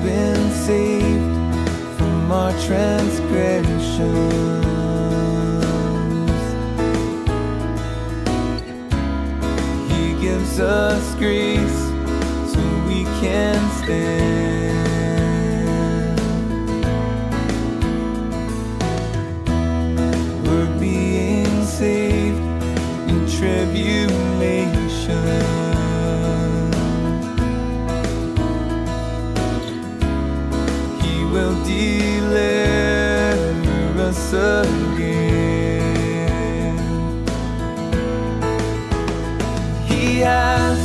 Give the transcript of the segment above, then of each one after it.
been saved from our transgressions. He gives us grace so we can stand. We're being saved in tribulation. He will deliver us again. He has,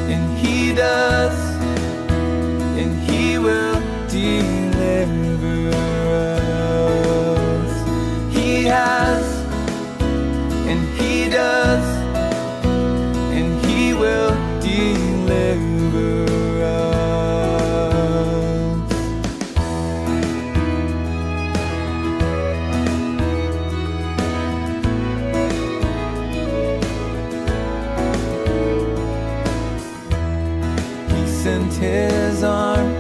and He does, and He will deliver us. He has, and He does, and He will deliver us. He sent His arm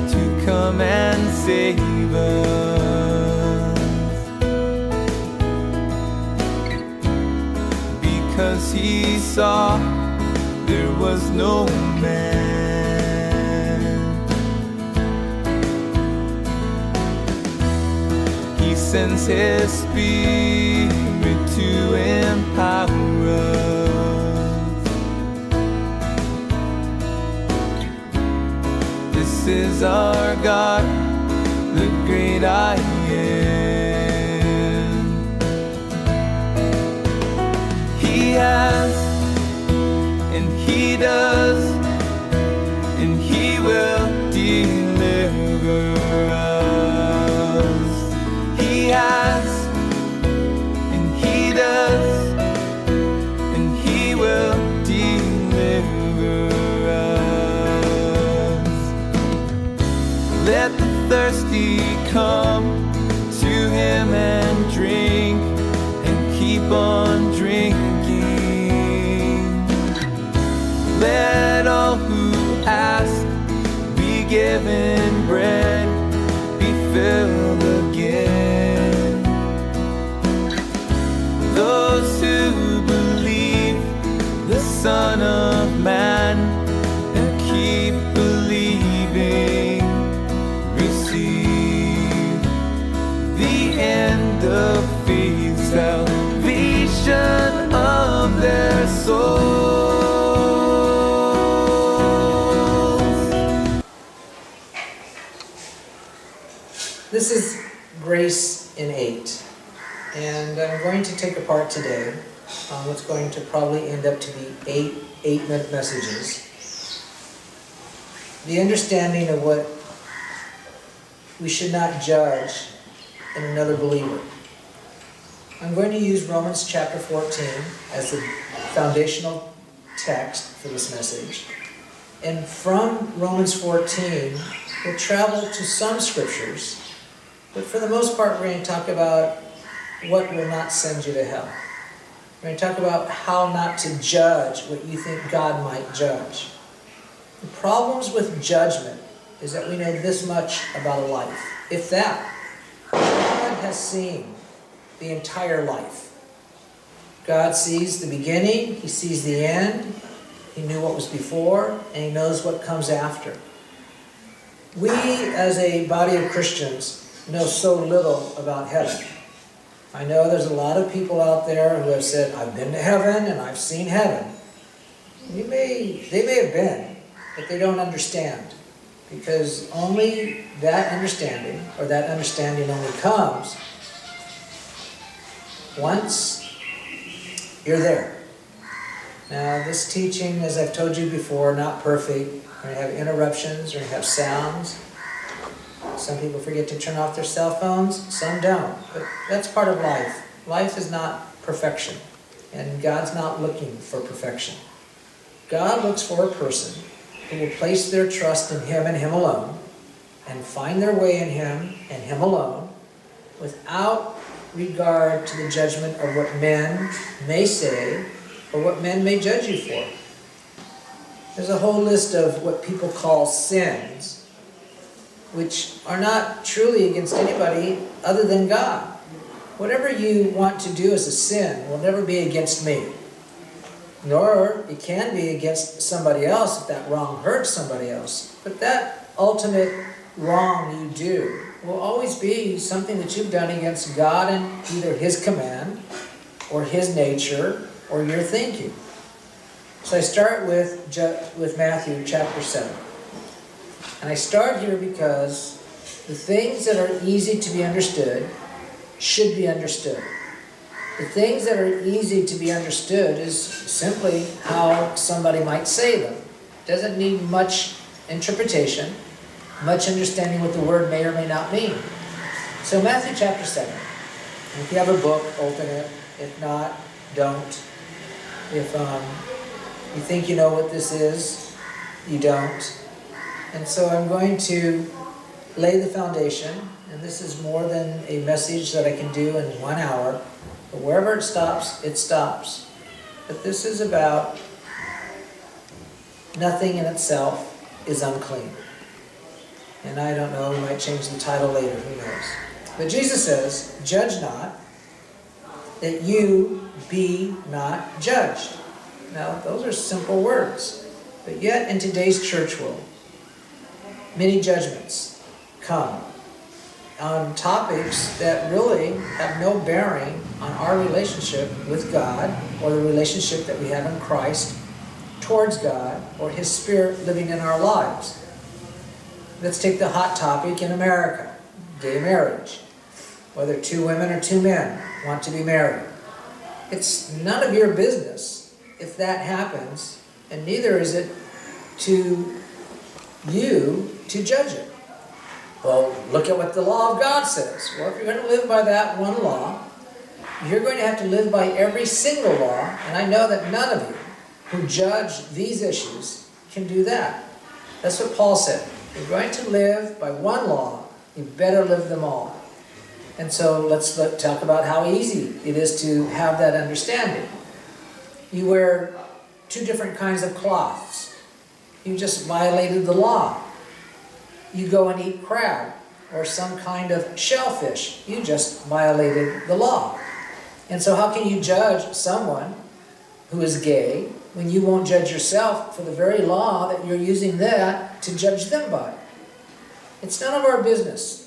to come and save us, because He saw there was no man. He sends His Spirit to empower us. This is our God, the great I am. He has, and He does, and He will deliver us. He has, and He does, and He will deliver us. Let the thirsty come to Him and drink, and keep on drinking. Let all who ask be given bread, be filled again. Those who believe the Son of Man and keep believing receive the end of faith, salvation of their souls. This is Grace in 8, and I'm going to take apart today what's going to probably end up to be eight-minute messages. The understanding of what we should not judge in another believer. I'm going to use Romans chapter 14 as the foundational text for this message. And from Romans 14, we'll travel to some scriptures, but for the most part, we're going to talk about what will not send you to hell. We're going to talk about how not to judge what you think God might judge. The problems with judgment is that we know this much about a life. If that, God has seen the entire life. God sees the beginning, He sees the end, He knew what was before, and He knows what comes after. We, as a body of Christians, know so little about heaven. I know there's a lot of people out there who have said, I've been to heaven and I've seen heaven. They may have been, but they don't understand. Because only that understanding, or that understanding only comes once you're there. Now, this teaching, as I've told you before, not perfect. We're going to have interruptions, we're going to have sounds. Some people forget to turn off their cell phones, some don't. But that's part of life. Life is not perfection, and God's not looking for perfection. God looks for a person who will place their trust in Him and Him alone, and find their way in Him and Him alone, without regard to the judgment of what men may say or what men may judge you for. There's a whole list of what people call sins which are not truly against anybody other than God. Whatever you want to do as a sin will never be against me. Nor it can be against somebody else if that wrong hurts somebody else. But that ultimate wrong you do will always be something that you've done against God and either His command or His nature or your thinking. So I start with Matthew chapter 7. And I start here because the things that are easy to be understood should be understood. The things that are easy to be understood is simply how somebody might say them. It doesn't need much interpretation, much understanding what the word may or may not mean. So Matthew chapter 7. If you have a book, open it. If not, don't. If you think you know what this is, you don't. And so I'm going to lay the foundation, and this is more than a message that I can do in 1 hour. But wherever it stops, it stops. But this is about nothing in itself is unclean. And I don't know, we might change the title later, who knows. But Jesus says, judge not, that you be not judged. Now, those are simple words. But yet, in today's church world, many judgments come on topics that really have no bearing on our relationship with God or the relationship that we have in Christ towards God or His Spirit living in our lives. Let's take the hot topic in America, gay marriage. Whether 2 women or 2 men want to be married. It's none of your business if that happens, and neither is it to you to judge it. Well, look at what the law of God says. Well, if you're going to live by that one law, you're going to have to live by every single law, and I know that none of you who judge these issues can do that. That's what Paul said. If you're going to live by one law, you better live them all. And so let's talk about how easy it is to have that understanding. You wear 2 different kinds of cloths. You just violated the law. You go and eat crab or some kind of shellfish. You just violated the law. And so how can you judge someone who is gay when you won't judge yourself for the very law that you're using that to judge them by? It's none of our business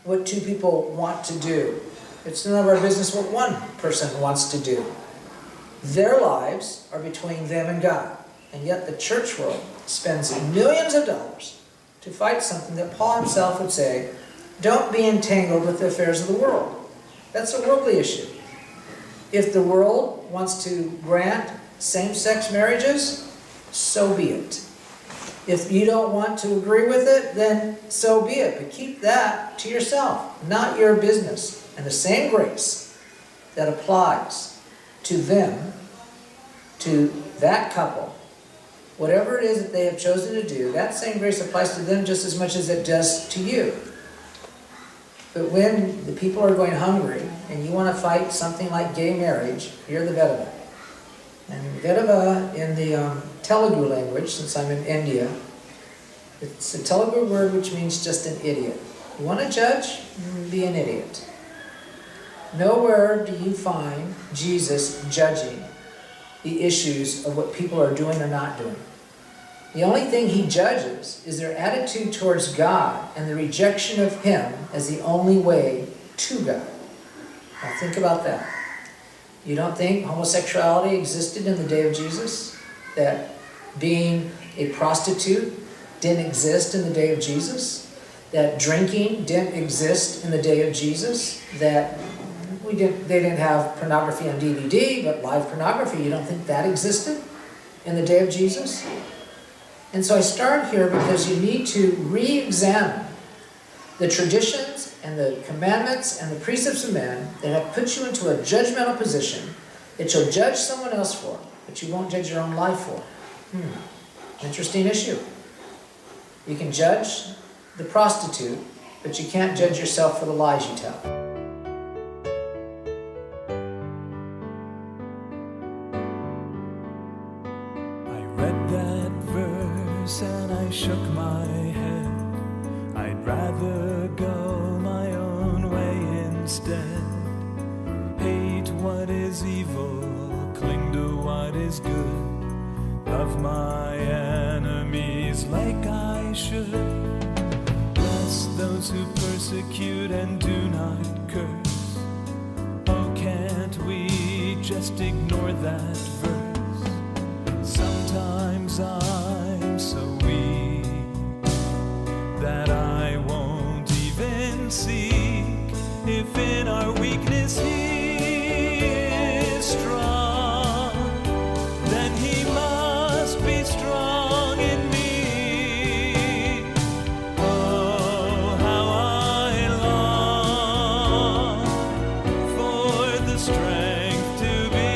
what 2 people want to do. It's none of our business what one person wants to do. Their lives are between them and God. And yet the church world spends millions of dollars to fight something that Paul himself would say, don't be entangled with the affairs of the world. That's a worldly issue. If the world wants to grant same-sex marriages, so be it. If you don't want to agree with it, then so be it. But keep that to yourself, not your business. And the same grace that applies to them, to that couple, whatever it is that they have chosen to do, that same grace applies to them just as much as it does to you. But when the people are going hungry and you want to fight something like gay marriage, you're the Vedava. And Vedava in the Telugu language, since I'm in India, it's a Telugu word which means just an idiot. You want to judge? Be an idiot. Nowhere do you find Jesus judging the issues of what people are doing or not doing. The only thing He judges is their attitude towards God and the rejection of Him as the only way to God. Now think about that. You don't think homosexuality existed in the day of Jesus? That being a prostitute didn't exist in the day of Jesus? That drinking didn't exist in the day of Jesus? That they didn't have pornography on DVD, but live pornography, you don't think that existed in the day of Jesus? And so I start here because you need to re-examine the traditions and the commandments and the precepts of men that have put you into a judgmental position that you'll judge someone else for, but you won't judge your own life for. Interesting issue. You can judge the prostitute, but you can't judge yourself for the lies you tell. I read that verse and I shook my head. I'd rather go my own way instead. Hate what is evil, cling to what is good. Love my enemies like I should. Bless those who persecute and do not curse. Oh, can't we just ignore that verse? Sometimes I'm so weak that I won't even seek. If in our weakness He is strong, then He must be strong in me. Oh, how I long for the strength to be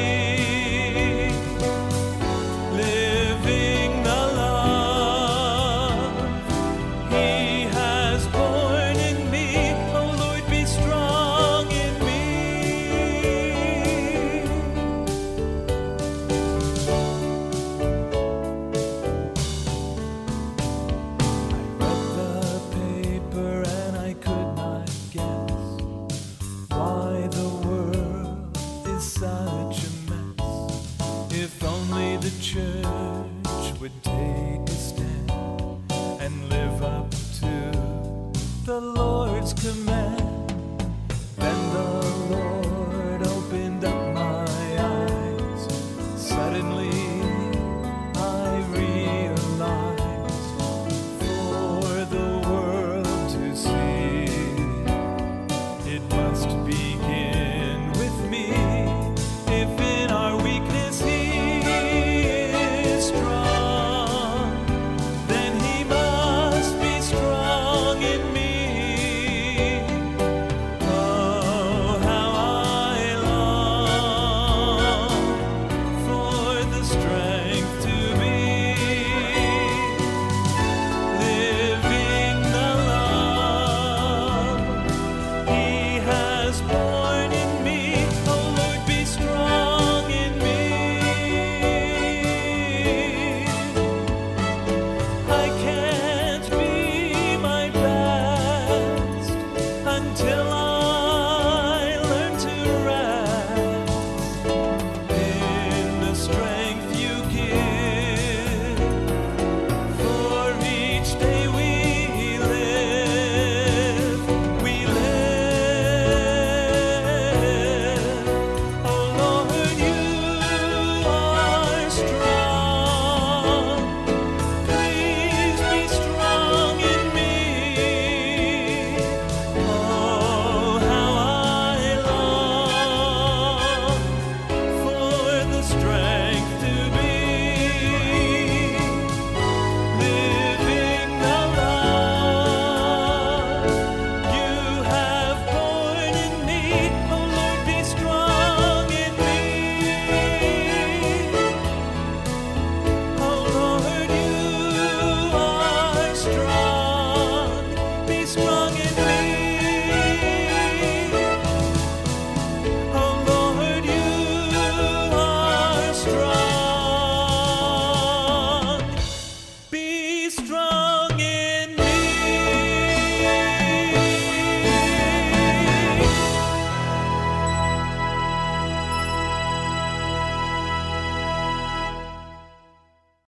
living the love He has born in me. Oh Lord, be strong in me. I read the paper and I could not guess why the world is such a mess. If only the church would take a stand and live up to the Lord's command, then the Lord